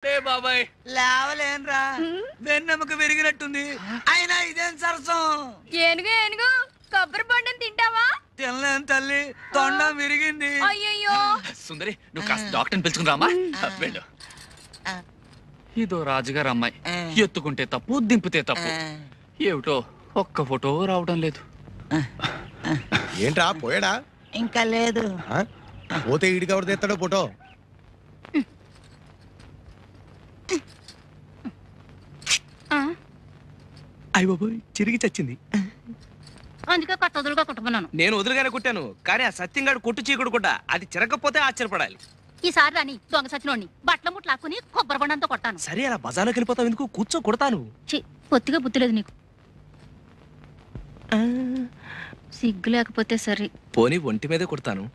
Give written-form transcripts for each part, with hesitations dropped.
బాబాయ్ లేవలేనరా వెన్నెముక విరిగినట్టుంది అయినా ఇదేం సరసం ఏనుగు ఏనుగు కొబ్బరి బొండం తింటావా తినలేను తల్లి తొండం విరిగింది అయ్యయ్యో సుందరి నువ్వు కాస్త డాక్టర్ని పిలుచుకుని రామా వెళ్ళు ఇదో రాజుగారు అమ్మాయి ఎత్తుకుంటే తప్పు దింపితే తప్పు ఏమిటో ఒక్క ఫోటో రావడం లేదు ఏంట్రా పోయాడా ఇంకా లేదు పోతే ఈడికి ఎవరు తెస్తాడో ఫోటో అయ్య బాబోయ్ చిరిగి చచ్చింది అందుకే కొత్త వదులుగా కుట్టుకున్నాను నేను వదులుగానే కుట్టాను కానీ ఆ సత్యంగాడు కొట్టు చీకుడు కూడా అది చిరగకపోతే ఆశ్చర్యపడాలి ఈసారి రాని దొంగ సచ్చినోడిని బట్టల ముట్లు లాక్కుని కొబ్బరి బొండంతో కొట్టాను సరే అలా బజార్లోకి వెళ్ళిపోతావు ఎందుకు కూర్చో కొడతాను పొత్తిగా బుద్ధి లేదు నీకు సిగ్గు లేకపోతే సరే పోనీ ఒంటి మీదే కొడతాను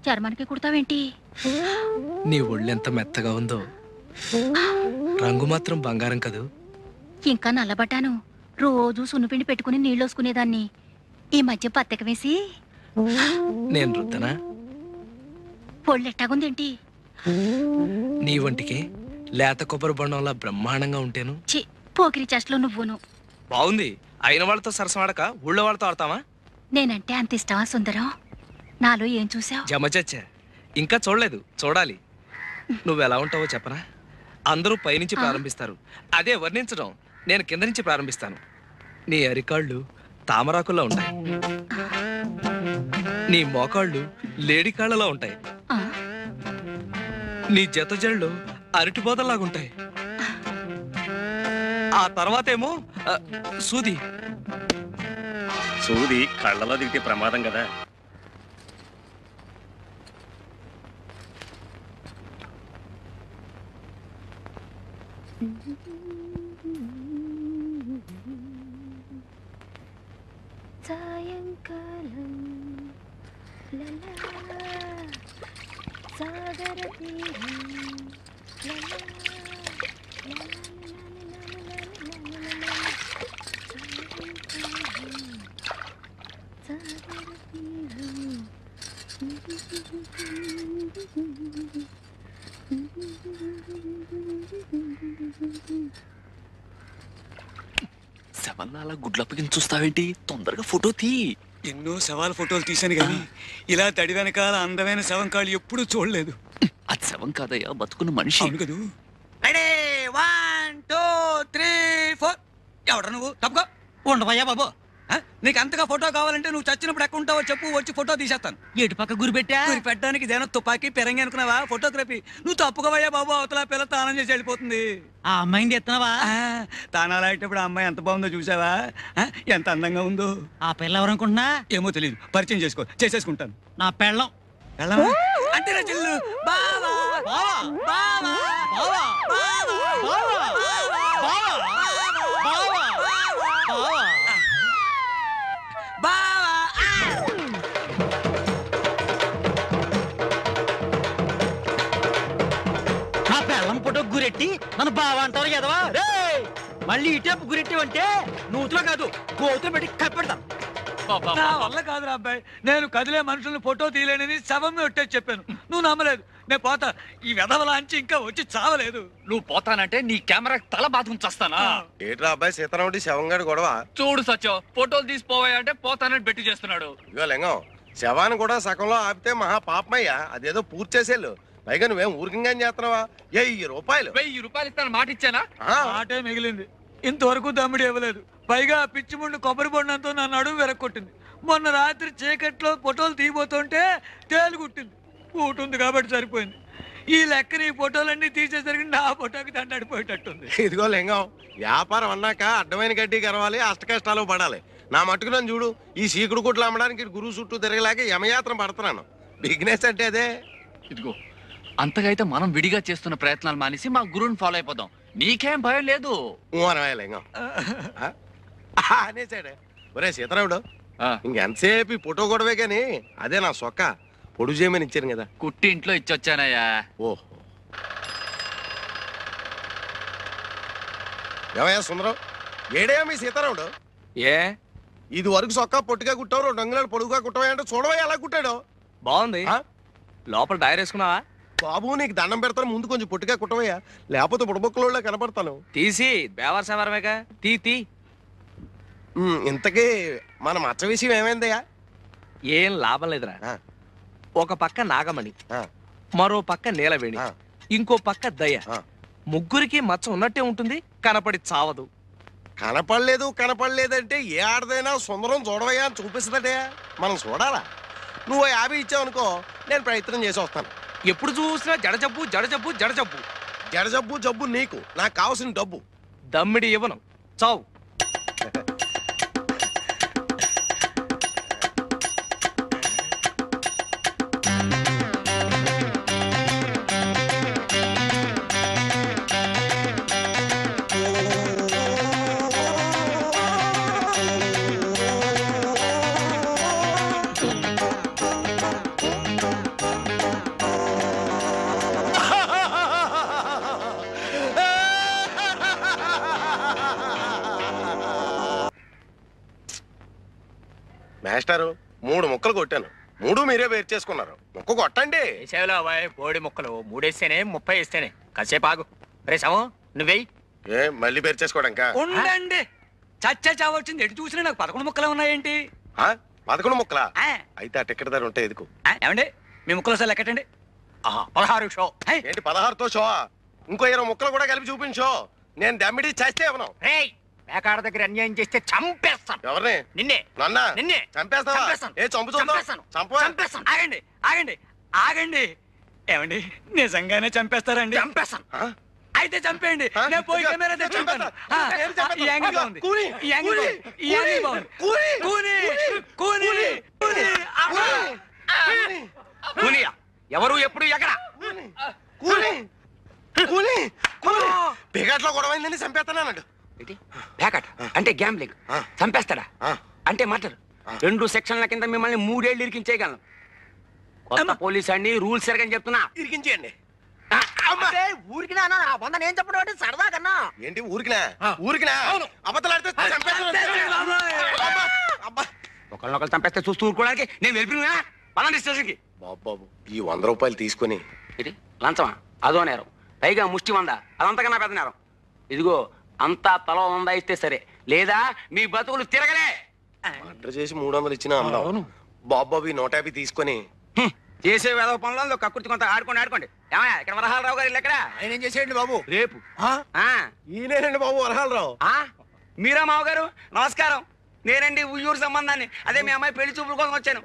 చర్మానికి కుడతావేంటి నీ ఒళ్ళెంత మెత్తగా ఉందో రంగు మాత్రం బంగారం కదూ ఇంకా నల్లబట్టాను రోజు సున్నుపిండి పెట్టుకుని నీళ్ళు వసుకునేదాన్ని ఈ మధ్య పత్తెక వేసి నేను రుద్దనా పొళ్ళెట్టాగుందేంటి నీ ఒంటికి లేత కొబ్బరి బొండంలా బ్రహ్మాండంగా ఉంటేను పోకిరి చెస్ట్లో నువ్వును బాగుంది అయిన వాళ్ళతో సరసం ఆడక ఊళ్ళో వాళ్ళతో ఆడతావా నేనంటే అంత ఇష్టమా సుందరం నాలో ఏం చూసావు జమచచ్చా ఇంకా చూడలేదు చూడాలి నువ్వెలా ఉంటావో చెప్పరా అందరూ పైనుంచి ప్రారంభిస్తారు అదే వర్ణించడం నేను కింద నుంచి ప్రారంభిస్తాను నీ అరికాళ్ళు తామరాకుల్లో ఉంటాయి నీ మోకాళ్ళు లేడికాళ్ళలా ఉంటాయి నీ జత జళ్ళు అరటిబోదల్లాగుంటాయి ఆ తర్వాతేమో సూది సూది కళ్ళలో దిగితే ప్రమాదం కదా సాయంకాలం సాగర శవల్లా గుడ్లప్పకి చూస్తావేంటి తొందరగా ఫోటో తీ ఎన్నో శవాల ఫోటోలు తీశాను కానీ ఇలా తడి వెనకాల అందమైన శవం కాళ్ళు ఎప్పుడూ చూడలేదు అది శవం కాదయ్యా బతుకున్న మనిషి అవును కదూ 1 2 3 4 ఎవడ నువ్వు తప్పుకో ఉండవయ్యా బాబు నీకు అంతగా ఫోటో కావాలంటే నువ్వు చచ్చినప్పుడు ఎక్కడ ఉంటావో చెప్పు వచ్చి ఫోటో తీసేస్తాను ఎటు పక్క గురి పెట్టడానికి ఇదేనా తుపాకీ పెరంగి అనుకున్నావా ఫోటోగ్రఫీ నువ్వు తప్పుకోవయ్యా బాబు అవతల పిల్ల తానం చేసి వెళ్ళిపోతుంది ఆ అమ్మాయిని ఎత్తున్నావా తానాలు అయ్యేటప్పుడు ఆ అమ్మాయి ఎంత బాగుందో చూసావా ఎంత అందంగా ఉందో ఆ పిల్ల ఎవరనుకుంటున్నా ఏమో తెలియదు పరిచయం చేసేసుకుంటాను నా పెళ్ళం అంటే నా చెల్లు బావా బావా బావా నా పెళ్ళం ఫోటో గురెట్టి నన్ను బావా అంటారు కదవా మళ్ళీ ఇటేపు గురెట్టివంటే నూతులో కాదు కోతులు పెట్టి కప్పెడతాను నా వల్ల కాదురా అబ్బాయి నేను కదిలే మనుషుల్ని ఫోటో తీయలేనని శవం ఒట్టేసి చెప్పాను నువ్వు నమ్మలేదు నేను పోతా ఈ వెధవలాంచి ఇంకా వచ్చి చావలేదు నువ్వు పోతానంటే నీ కెమెరా తల బాతుకుని చస్తానా ఏట్రా అబ్బాయి సీతారాముడి శవంగాడు గొడవ చూడు సత్యం ఫోటోలు తీసిపోవాయి అంటే పోతానని బెట్టి చేస్తున్నాడు ఇగో లింగం శవాన్ని కూడా సగంలో ఆపితే మహా పాపమయ్యా అదేదో పూర్తి చేసేళ్ళు పైగా నువ్వేం ఊరికంగా చేస్తున్నావా 1000 రూపాయలు 1000 రూపాయలు ఇస్తాను మాట ఇచ్చానా ఆటే మిగిలింది ఇంతవరకు దమ్ముడు ఇవ్వలేదు పైగా పిచ్చి ముందు కొబ్బరి బొండంతో నా నడుము వెరక్కొట్టింది మొన్న రాత్రి చీకట్లో ఫోటోలు తీయబోతుంటే తేలుగుట్టింది కూటుంది కాబట్టి సరిపోయింది ఈ లెక్కని ఈ ఫోటోలన్నీ తీసేసరికి నా ఫోటోకి దండడిపోయేటట్టుంది ఇదిగో లింగం వ్యాపారం అన్నాక అడ్డమైన గడ్డి గరవాలి అష్ట కష్టాలు పడాలి నా మట్టుకు నన్ను చూడు ఈ సీకుడు కుట్లు అమ్మడానికి గురువు చుట్టూ తిరగలేక యమయాత్ర పడుతున్నాను బిజినెస్ అంటే అదే ఇదిగో అంతగా అయితే మనం విడిగా చేస్తున్న ప్రయత్నాలు మానేసి మా గురువుని ఫాలో అయిపోదాం నీకేం భయం లేదు లింగం అనేసాడే ఒరే సీతారాముడు ఇంకెంతసేపు ఫోటో గొడవే కానీ అదే నా సొక్క పొడుగు చేయమని ఇచ్చాను కదా కుట్టి ఇంట్లో ఇచ్చొచ్చానయ్యా ఓహో ఏమయ్యా సుందరం ఏడేయా మీ సీతారాముడు ఏ ఇది వరకు సొక్కా పొట్టిగా కుట్టావు 2 అంగుళాలు పొడుగుగా కుట్టవా అంటే చూడవా ఎలా కుట్టాడు. బాగుంది. లోపల డైర్ వేసుకున్నావా? బాబు నీకు దండం పెడతాను, ముందు కొంచెం పొట్టిగా కుట్టవయ్యా, లేకపోతే బుడబొక్కలో కనపడతాను. తీసి బేవర్సవరమేగా తీ. ఇంతకీ మన మచ్చ విషయం ఏమైందయ్యా? ఏం లాభం లేదురా. ఒక పక్క నాగమణి, ఆ, మరో పక్క నీలవేణి, ఆ. ఇంకో పక్క దయ. ఆ. ముగ్గురికి మచ్చ ఉన్నట్టే ఉంటుంది, కనపడి చావదు. కనపడలేదంటే ఏ ఆడదైనా సుందరం చూడవయ్యా అని చూపిస్తుందటే, మనం చూడాలా. నువ్వు 50 ఇచ్చావు అనుకో, నేను ప్రయత్నం చేసి వస్తాను. ఎప్పుడు చూసినా జడజబ్బు జడజబ్బు జడజబ్బు. జడజబ్బు జబ్బు నీకు, నాకు కావాల్సిన డబ్బు. దమ్మిడి ఇవ్వను, చావు. మాస్టారు 3 ముక్కలు కొట్టాను, 3 మీరే వేరు చేసుకున్నారు. ముక్క కొట్టండి. వేసేవలో కోడి ముక్కలు 3 వేస్తేనే 30 వేస్తేనే. కాసేపు ఆగు. రే సమో నువ్వేయి. ఏ మళ్ళీ వేరు చేసుకోవడానికా? ఉండండి, చచ్చా చావచ్చింది. ఎటు చూసినా నాకు 11 ముక్కలే ఉన్నాయేంటి? 11 ముక్కలా? ఆ, అయితే ఆ టికెట్ ధర ఉంటే ఎదుకు. ఏమండి మీ ముక్కలు సార్ లెక్కటండి. 16 షో. ఏంటి 16తో షో? ఇంకో 20 ముక్కలు కూడా కలిపి చూపించో. నేను దమ్మిడి చేస్తే ఇవ్వను. రేయ్ పేకాడ దగ్గర అన్యాయం చేస్తే చంపేస్తాను. ఎవరిని? నిన్నే. నన్నా? నిన్నే. చంపేస్తావా? చంపేస్తాను. ఏ చంపు చూద్దాం. చంపేస్తాను. చంపవా? చంపేస్తాను. ఆగండి ఆగండి ఆగండి. ఏమండి నిజంగానే చంపేస్తారండి? చంపేస్తాను. ఆ? అయితే చంపేయండి. ఆ? నేను పోయి ఇదిగో, కెమెరా తెచ్చి చంపాను. నేను చంపేస్తాను. ఈ యాంగిల్ బాగుంది. కూని, ఈ యాంగిల్ కూని, బాగుంది. ఈ యాంగిల్ బాగుంది. కూని, కూని, కూని, కూని. కూనియా? ఎవరు ఎప్పుడు ఎక్కడ? కూని, కూని, కూని. పిగట్లో గొడవైందని చంపేస్తానన్నాడు. ప్యాకెట్ అంటే గ్యాంబ్లింగ్. ఆ. చంపేస్తాడా? ఆ. అంటే మర్డర్. 2 సెక్షన్ల కింద మిమ్మల్ని 3 ఏళ్ళు ఇరికించేయగలను. కొత్త పోలీస్ అండి, రూల్స్ ఎరగని చెప్తున్నా. ఇరికించేయండి. ఊరికి నేను చెప్పడం సరదా కన్నా. ఏంటి ఊరికినా? ఊరికినా? అబద్ధాలాడితే చంపేస్తాను. అబ్బా, అబ్బా. ఒకళ్ళనొకళ్ళు చంపేస్తే చూస్తూ ఊరుకోవడానికి నేను వెళ్ళిపోయినా పలాంటి స్టేషన్కి. బాబు ఈ 100 రూపాయలు తీసుకొని ఇది లంచమా? అదో నేరం, పైగా ముష్టి 100. అదంతకన్నా పెద్ద నేరం. ఇదిగో అంతా తల 100 ఇస్తే సరే, లేదా మీ బతుకులు తిరగలే. మర్డర్ చేసి 300 ఇచ్చినా అందం. బాబు ఈ 150 తీసుకొని చేసే వేద పనులలో కక్కుర్తి కొంత ఆడుకోండి. ఏమయ్యా ఇక్కడ వరహాలరావు గారు ఎక్కడ? ఆయన ఏం చేసేయండి బాబు? రేపు. ఈయనేనండి బాబు వరహాలరావు. మీరా మావగారు? నమస్కారం. నేనండి ఉయ్యూరు సంబంధాన్ని. అదే మీ అమ్మాయి పెళ్లి చూపుల కోసం వచ్చాను.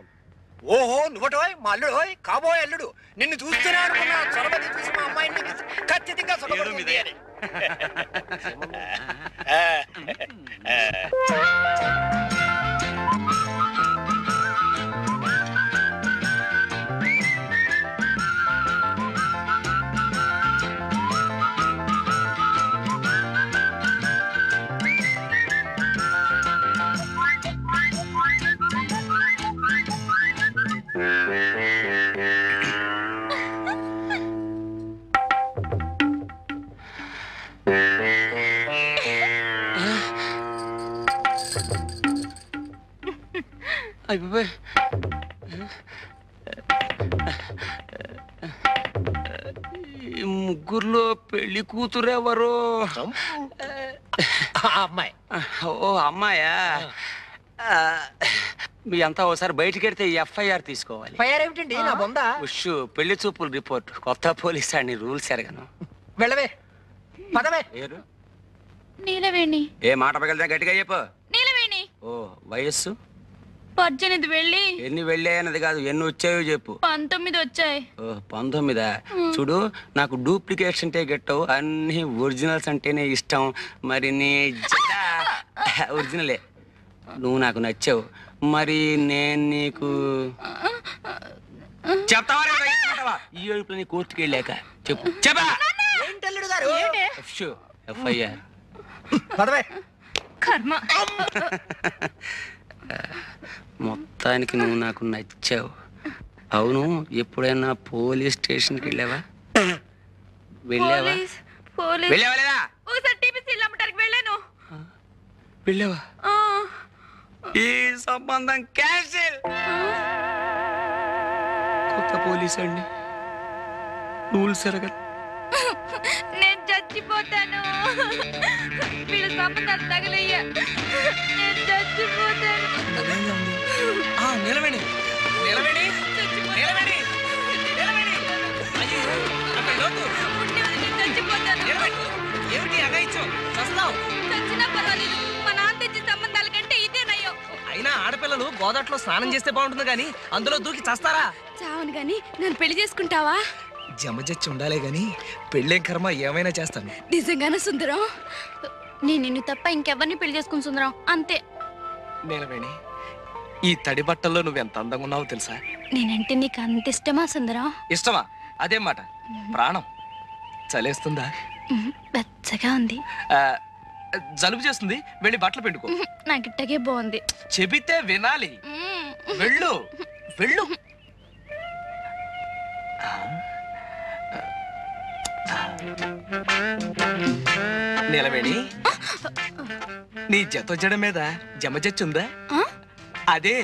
ఓహో నువ్వటోయ్ మా అల్లుడు కాబోయే అల్లుడు. నిన్ను చూస్తూనే అనుకున్నా చొరబడి చూసి మా అమ్మాయిని ఖచ్చితంగా సుఖపడుతుంది అని. అయిపోయి ఈ ముగ్గురులో పెళ్లి కూతురు ఎవరు? అమ్మాయి. ఓ అమ్మాయా? మీ అంతా ఒకసారి బయటికి వెళ్తే FIR తీసుకోవాలి. ఏమిటండి నా బొందా? ఉష్ పెళ్లి చూపులు రిపోర్ట్. కొత్త పోలీస్ అండి, రూల్స్ ఎరగను. వెళ్ళవే పదవే. పేరు? నీలవేణి. ఏ మాట పగలితే గట్టిగా చెప్పు. నీలవేణి. ఓ వయస్సు? 18 వెళ్ళి ఎన్ని వెళ్ళాయన్నది కాదు, ఎన్ని వచ్చాయో చెప్పు. 19 వచ్చాయి. ఓ 19. చూడు, నాకు డూప్లికేట్స్ అంటే గెట్టవు, అన్ని ఒరిజినల్స్ అంటేనే ఇష్టం. మరి నీ ఒరిజినలే. నువ్వు నాకు నచ్చావు, మరి నేను నీకు చెప్తావా? ఈ ఏడుపులని కోర్టుకి వెళ్ళాక చెప్పు. చెప్పా ఏంటల్లుడు గారు? FIR. పదవే. కర్మ. మొత్తానికి నువ్వు నాకు నచ్చావు. అవును, ఎప్పుడైనా పోలీస్ స్టేషన్కి వెళ్ళావా? వెళ్ళావా? వెళ్ళావా లేదా? ఒకసారి టీపీసీలు అమ్మటానికి వెళ్ళాను. వెళ్ళావా? ఈ సంబంధం క్యాన్సిల్. కొత్త పోలీసు అండి రూల్స్ ఎరగ. నేను చచ్చిపోతాను. వీళ్ళ సంబంధాలు తగలయ్యా. నేను చచ్చిపోతాను. నిలవేణి నిలవేణి నిలవేణి నిలవేణి. అయ్యో, అక్కడ లోతు. చచ్చిపోతాను. ఏమిటి అగాయిచ్చు చస్తావు? చచ్చినా పర్వాలేదు. మా నాన్న తెచ్చిన సంబంధాల కంటే ఇదే నయ్యో. అయినా ఆడపిల్లలు గోదాట్లో స్నానం చేస్తే బాగుంటుంది గాని అందులో దూకి చస్తారా? చావను గాని నన్ను పెళ్లి చేసుకుంటావా? జమజచ్చి ఉండాలే గాని పెళ్ళేం కర్మ ఏమైనా చేస్తాను. నిజంగానే సుందరం? నేను నిన్ను తప్ప ఇంకెవరిని పెళ్లి చేసుకుని సుందరం అంతే. నీలవేణి, ఈ తడి బట్టల్లో నువ్వెంత అందంగా ఉన్నావో తెలుసా? నేనంటే నీకు అంత ఇష్టమా సుందరం? ఇష్టమా? అదేం మాట. ప్రాణం. చలేస్తుందా? వెచ్చగా ఉంది. జలుబు చేస్తుంది, వెళ్ళి బట్టలు పిండుకో. నాకు ఇట్టగే బాగుంది. చెబితే వినాలి. వెళ్ళు వెళ్ళు. నీలవేణి, నీ జత మీద జమజచ్చుందా? అదే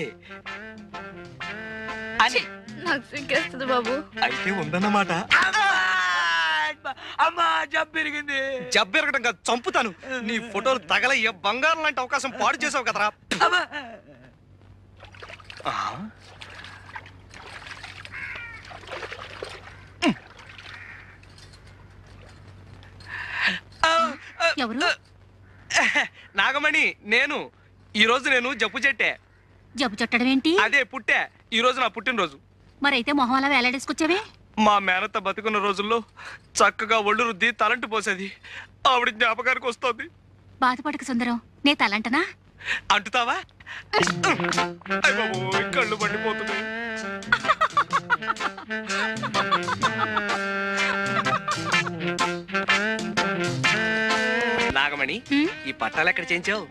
అని. నాకు సిగ్గేస్తుంది బాబు. అయితే ఉందన్నమాట. అమ్మా, జబ్బెరిగింది. జబ్బెరగడం కాదు, చంపుతాను. నీ ఫోటోలు తగలయ్య బంగారం లాంటి అవకాశం పాడు చేసావు కదరా. ఎవరు? నాగమణి, నేను. ఈ రోజు నేను జబ్బు చెట్టే. జబ్బు చుట్టడం ఏంటి? అదే పుట్టే. ఈ రోజు నా పుట్టినరోజు. మరైతే మొహం అలా వేలాడేసుకొచ్చావే? మా మేనత్త బతుకున్న రోజుల్లో చక్కగా ఒళ్ళు రుద్ది తలంటు పోసేది. ఆవిడ జ్ఞాపకానికి వస్తుంది. బాధపడక సుందరం, నే తలంటనా? అంటుతావా? కళ్ళు పండిపోతున్నాయి. నాగమణి, ఈ పట్టాలు ఎక్కడ చేయించావు?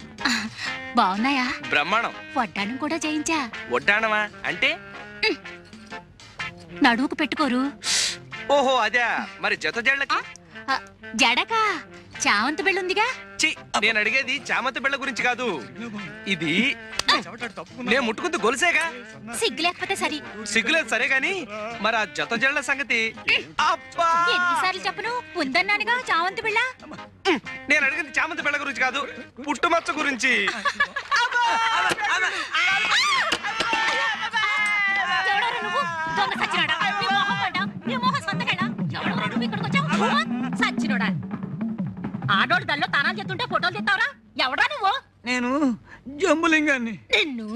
బాగున్నాయా? బ్రహ్మాండం. వడ్డాణం కూడా చేయించా. వడ్డాణమా అంటే? నడువుకు పెట్టుకోరు. ఓహో, అదే. మరి జత జళ్ళకి? జడక చామంతి బిళ్ళుందిగా. నేను అడిగేది చామంతి బిళ్ళ గురించి కాదు. ఇది నేను ముట్టుకుంది గొలుసేగా. సిగ్గు లేకపోతే సరి. సిగ్గులేదు సరే గాని మరి ఆ జత జళ్ళ సంగతి? ఎన్నిసార్లు చెప్పను? ఉందన్నానుగా చామంతి బిళ్ళ. నేను అడిగింది చామంతి బిళ్ళ గురించి కాదు, పుట్టుమచ్చ గురించి. నువ్వు దొంగ సచ్చినోడా? నీ మొహం పడ్డా? నీ మొహం సంతకెళ్ళా? ఎవడో నువ్వు ఇక్కడికి వచ్చావు? సచ్చినోడా? ఆడోడు దల్లో తానాలు చేస్తుంటే ఫోటోలు తెస్తావరా? ఎవడా నువ్వు? నేను జంబులింగాన్ని. నిన్ను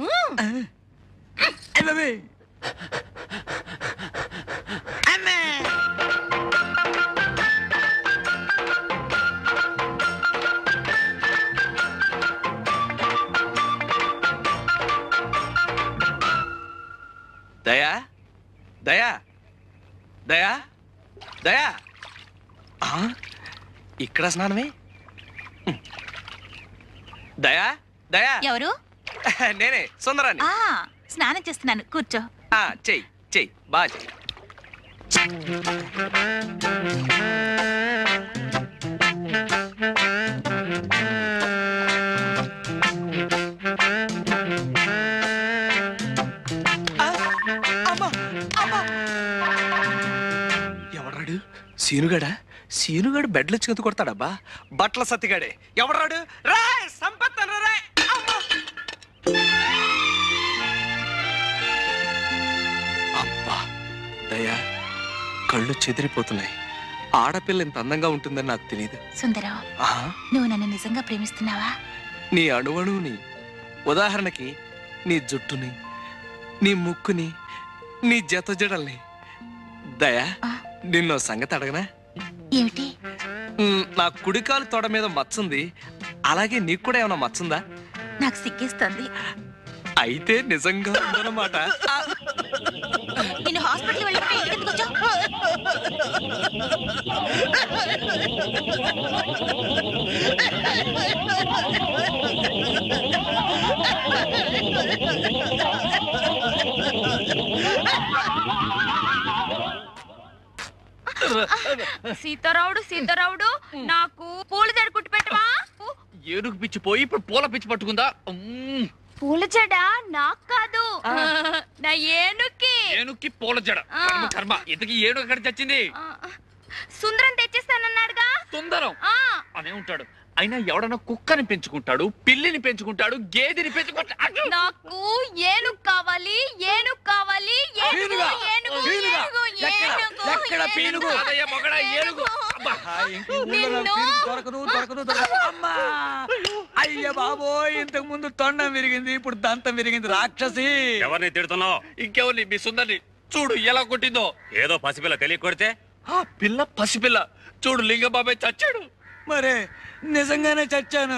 దయా దయా దయా దయా. ఇక్కడ స్నానమే? దయా దయా. ఎవరు? నేనే, సుందరాన్ని. స్నానం చేస్తున్నాను, కూర్చో. చెయ్యి చెయ్యి, బాగా చెయ్యి. ఎవడాడు? సీనుగాడా? సీనుగాడు బెడ్లు చెందు కొడతాడబ్బా. బట్టల సత్తిగాడే. ఎవడాడు? రా సంపత్తను రా. అబ్బా దయా, కళ్ళు చెదిరిపోతున్నాయి. ఆడపిల్ల ఇంత అందంగా ఉంటుందని నాకు తెలియదు. సుందరం, నువ్వు నన్ను నిజంగా ప్రేమిస్తున్నావా? నీ అణువణువుని, ఉదాహరణకి నీ జుట్టుని, నీ ముక్కుని, నీ జత జడల్ని. దయా, నిన్నో సంగతి అడగనా? ఏమిటి? నా కుడికాలు తొడ మీద మచ్చుంది, అలాగే నీకు కూడా ఏమైనా మచ్చుందా? నాకు సిగ్గేస్తుంది. అయితే నిజంగా ఉందన్నమాట. నేను హాస్పిటల్ వెళ్ళిపోయి ఎందుకు వచ్చావు? సీతారావుడు సీతారావుడు, నాకు పూల జడ కుట్టి పెట్టవా? ఏనుగు పిచ్చి పోయి ఇప్పుడు పూల పిచ్చి పట్టుకుందా? పూల జడ నాకు కాదు, నా ఏనుక్కి. ఏనుక్కి పూల జడ కర్మ. ఇంతకీ ఏనుగు ఎక్కడ చచ్చింది? సుందరం తెచ్చిస్తానన్నాడుగా. సుందరం అనే ఉంటాడు. అయినా ఎవడన్నా కుక్కని పెంచుకుంటాడు, పిల్లిని పెంచుకుంటాడు, గేదెని పెంచుకుంటాడు. నాకు ఏనుగు కావాలి, ఏనుగు కావాలి, ఏనుగు, ఏనుగు, ఏనుగు, ఎక్కడ పీనుగు? ఏనుగు. అమ్మా అయ్య బాబోయ్, ఇంతకు ముందు తొండం విరిగింది, ఇప్పుడు దంతం విరిగింది. రాక్షసి! ఎవరిని తిడుతున్నావు? ఇంకెవరిని? మీ సుందరిని. చూడు ఎలా కొట్టిందో. ఏదో పసిపిల్ల తెలియ కొడితే ఆ పిల్ల పసిపిల్ల. చూడు లింగబాబాయ్ చచ్చాడు. మరే నిజంగానే చచ్చాను.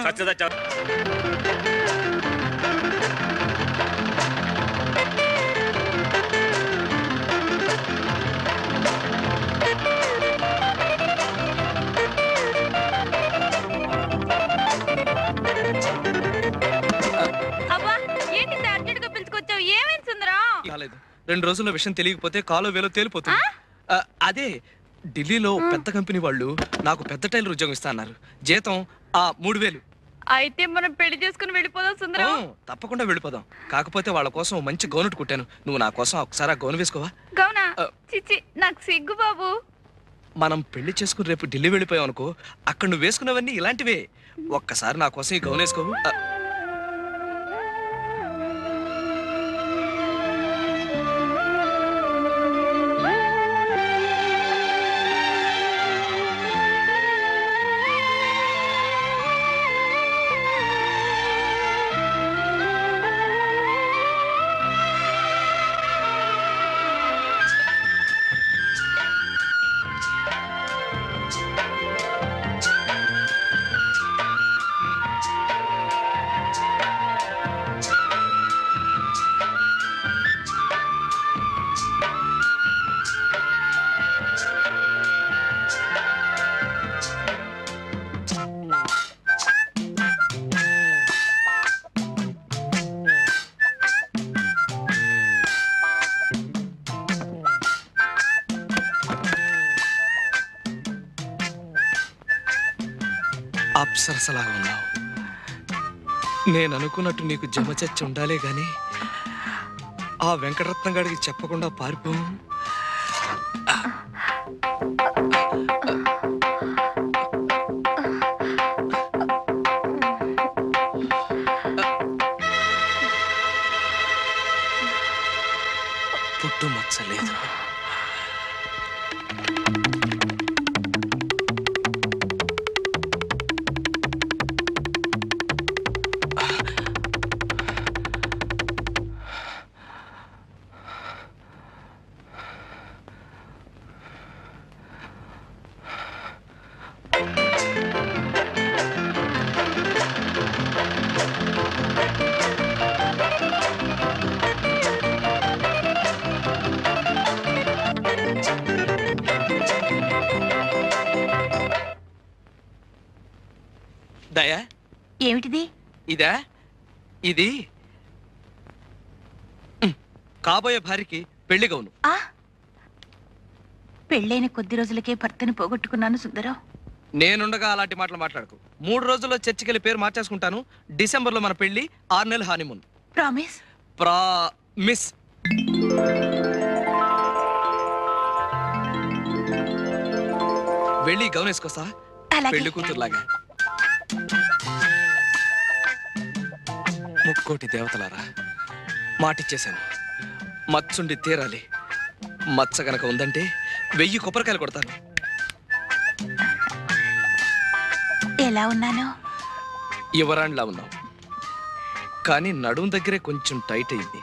అబ్బా ఏంటి అర్జెంట్ గా పిలుచుకొచ్చావు? ఏమైంది సుందరం? కాలేదు. 2 రోజుల్లో విషయం తెలియకపోతే కాలో వేలో తేలిపోతుంది. అదే ఢిల్లీలో పెద్ద కంపెనీ వాళ్ళు నాకు పెద్ద టైలర్ ఉద్యోగం ఇస్తా అన్నారు. జీతం 3000. అయితే మనం పెళ్లి చేసుకుని వెళ్ళిపోదాం సుందరం. తప్పకుండా వెళ్ళిపోదాం. కాకపోతే వాళ్ళ కోసం మంచి గౌను కుట్టాను. నువ్వు నా కోసం ఒకసారి ఆ గౌను వేసుకోవా? గౌనా? చిచి, నాకు సిగ్గు బాబు. మనం పెళ్లి చేసుకుని రేపు ఢిల్లీ వెళ్ళిపోయాం అనుకో, అక్కడ నువ్వు వేసుకున్నవన్నీ ఇలాంటివే. ఒక్కసారి నా కోసం ఈ గౌను వేసుకోవు? అప్సరసలాగా ఉన్నావు. నేను అనుకున్నట్టు నీకు జమచచ్చి ఉండాలే గాని ఆ వెంకటరత్నం గారికి చెప్పకుండా పారిపో. పుట్టు మచ్చలేదు. దయా, ఏమిటిది? ఇదా? ఇది కాబోయే భార్యకి పెళ్లి గౌను. పెళ్ళైన కొద్ది రోజులకే భర్తని పోగొట్టుకున్నాను సుందరం. నేనుండగా అలాంటి మాటలు మాట్లాడకు. 3 రోజుల్లో చర్చికెళ్ళి పేరు మార్చేసుకుంటాను. డిసెంబర్లో మన పెళ్లి, 6 నెలల హానీమూన్. ప్రామిస్? ప్రామిస్. వెళ్ళి గౌన్ వేసుకొస్తా, పెళ్లి కూతురులాగా. ముక్కోటి దేవతలారా, మాటిచ్చేశాను. మచ్చుండి తీరాలి. మచ్చ గనక ఉందంటే 1000 కొబ్బరికాయలు కొడతాను. ఎలా ఉన్నాను? యువరాణిలా ఉన్నావు, కానీ నడుం దగ్గరే కొంచెం టైట్ అయింది.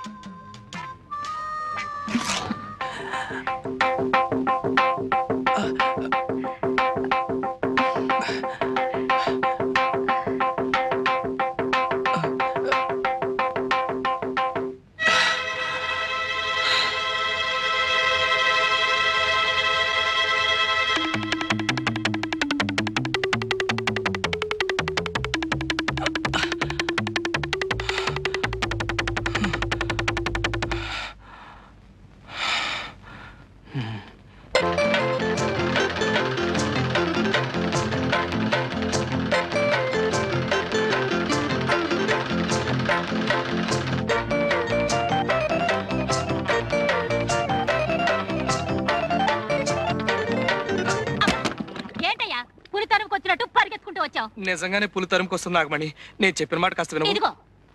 నిజంగానే పులి తరుముకొస్తుంది నాగమణి. నేను చెప్పిన మాట కాస్త వినవు. ఇదిగో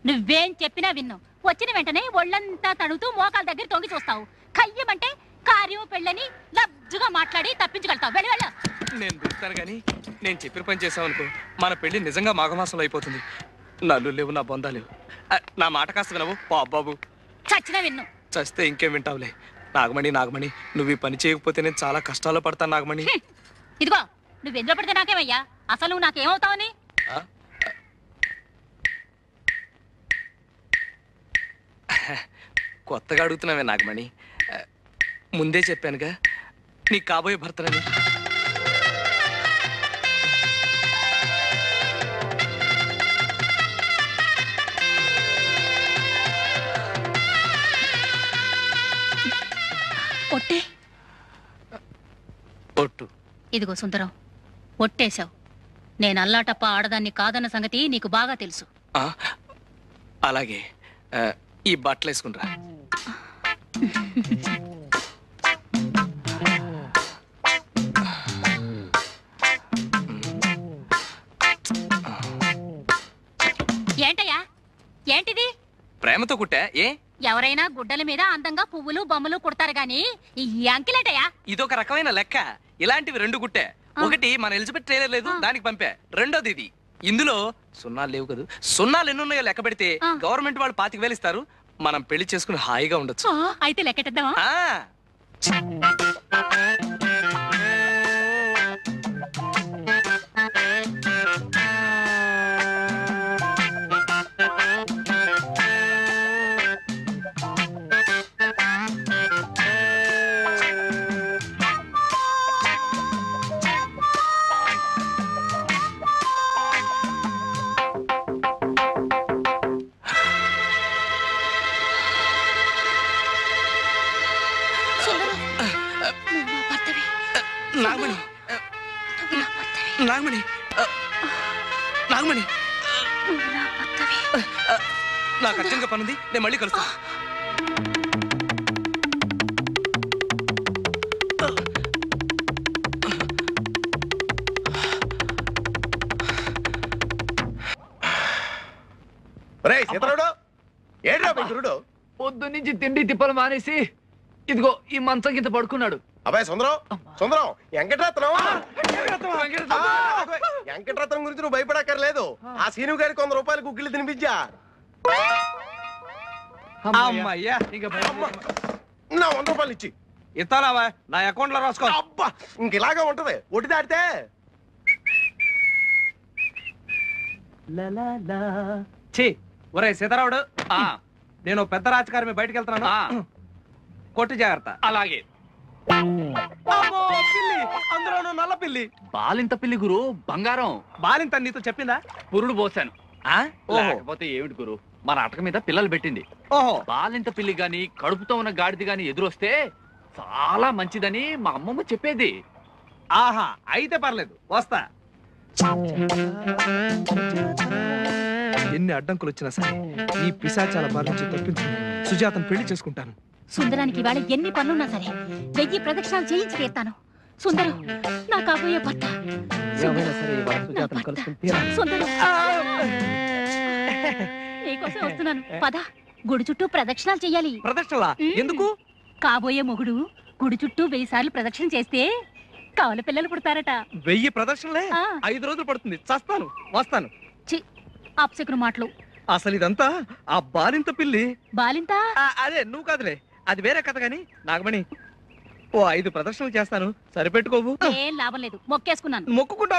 నువ్వేం చెప్పినా విన్ను. వచ్చిన వెంటనే ఒళ్ళంతా తడుతూ మోకాల దగ్గర తొంగి చూస్తావు. కయ్యమంటే కార్యం పెళ్ళని లబ్జుగా మాట్లాడి తప్పించగలుగుతావు. వెళ్ళి వెళ్ళ. నేను పిలుస్తాను కానీ నేను చెప్పిన పని చేసావనుకో మన పెళ్లి నిజంగా మాఘమాసంలో అయిపోతుంది. నల్లు లేవు, నా బొందా లేవు. నా మాట కాస్త వినవు బాబు. చచ్చినా విన్ను. చస్తే ఇంకేం వింటావులే. నాగమణి నువ్వు ఈ పని చేయకపోతే నేను చాలా కష్టాల్లో పడతాను నాగమణి. ఇదిగో నువ్వెందులో పడితే నాకేమయ్యా? అసలు నువ్వు నాకేమవుతావని? కొత్తగా అడుగుతున్నావే నాగమణి. ముందే చెప్పానుగా నీకు కాబోయే భర్తనని. ఒట్టే. ఒట్టు. ఇదిగో సుందరం, ఒట్టేశావు. నేను అల్లాటప్ప ఆడదాన్ని కాదన్న సంగతి నీకు బాగా తెలుసు. అలాగే ఈ బట్టలు వేసుకునిరా. ఏంటయ్యా ఏంటిది? ప్రేమతో కుట్టా. ఏ ఎవరైనా గుడ్డల మీద అందంగా పువ్వులు బొమ్మలు కుడతారు గాని ఈ అంకిలేటయ్యా? ఇదొక రకమైన లెక్క. ఇలాంటివి 2 కుట్టే. ఒకటి మన ఎలిజబెత్ ట్రైలర్ లేదు, దానికి పంపా. రెండోది ఇది. ఇందులో సున్నాలు లేవు కదా. సున్నాలు ఎన్నున్నాయో లెక్క పెడితే గవర్నమెంట్ వాళ్ళు 25,000 ఇస్తారు. మనం పెళ్లి చేసుకుని హాయిగా ఉండొచ్చు. అయితే లెక్కెట్టేద్దామా? నాగమణి నాగమణి నాగమణి నాకు అర్జెంట్గా పనుంది, నేను మళ్ళీ కలుస్తా. పొద్దు నుంచి తిండి తిప్పలు మానేసి ఇదిగో ఈ మంచం కింద పడుకున్నాడు. అబ్బాయి సుందరం వెంకటరత్నం వెంకటరత్నం గురించి నువ్వు భయపడక్కర్లేదు. ఆ సీను గారికి 100 రూపాయలు గుగ్గిళ్ళు తినిపించా. అమ్మయ్యా, నా 100 రూపాయలు ఇచ్చి ఇస్తానావా? నా అకౌంట్ లో రాసుకో. అబ్బా ఇంక ఇలాగే ఉంటది. ఒట్టి దాటితే ఒరే సీతారావుడు, నేను పెద్ద రాజకారి బయటకు వెళ్తున్నాను. కొట్టి జాగ్రత్త. అలాగే. అందులోనూ నల్ల పిల్లి. బాలింత పిల్లి గురు, బంగారం. బాలింత నీతో చెప్పిందా? పురుడు పోసాను. లేకపోతే ఏమిటి గురు, మన అటక మీద పిల్లలు పెట్టింది. బాలింత పిల్లి గాని కడుపుతో ఉన్న గాడిది గాని ఎదురొస్తే చాలా మంచిదని మా అమ్మమ్మ చెప్పేది. ఆహా, అయితే పర్లేదు, వస్తా. ఎన్ని అడ్డంకులు వచ్చినా సరే ఈ పిశాచాల బారి నుంచి తప్పించుకుని సుజాతను పెళ్లి చేసుకుంటాను. సుందరానికి ఇవాళ ఎన్ని పనులున్నా సరే 1000 ప్రదక్షిణాలు చేయించి తీరుతాను. సుందరం నా కాబోయే భర్త. సుందరం నీకోసం వస్తున్నాను. పద, గుడి చుట్టూ ప్రదక్షిణాలు చెయ్యాలి. ప్రదక్షిణలా? ఎందుకు? కాబోయే మొగుడు గుడి చుట్టూ 1000 సార్లు ప్రదక్షిణ చేస్తే కవల పిల్లలు పుడతారట. 1000 ప్రదక్షిణలే? 5 రోజులు పడుతుంది. చస్తాను, వస్తాను. అప్సకును మాటలు. అసలు ఇదంతా ఆ బాలింత పిల్లి. బాలింత? అదే నువ్వు కాదులే, అది వేరే కథ. గాని నాగమణి, ఓ 5 ప్రదక్షిణలు చేస్తాను, సరిపెట్టుకోవు. ఏం లాభం లేదు, మొక్కేసుకున్నాను. మొక్కుకుంటా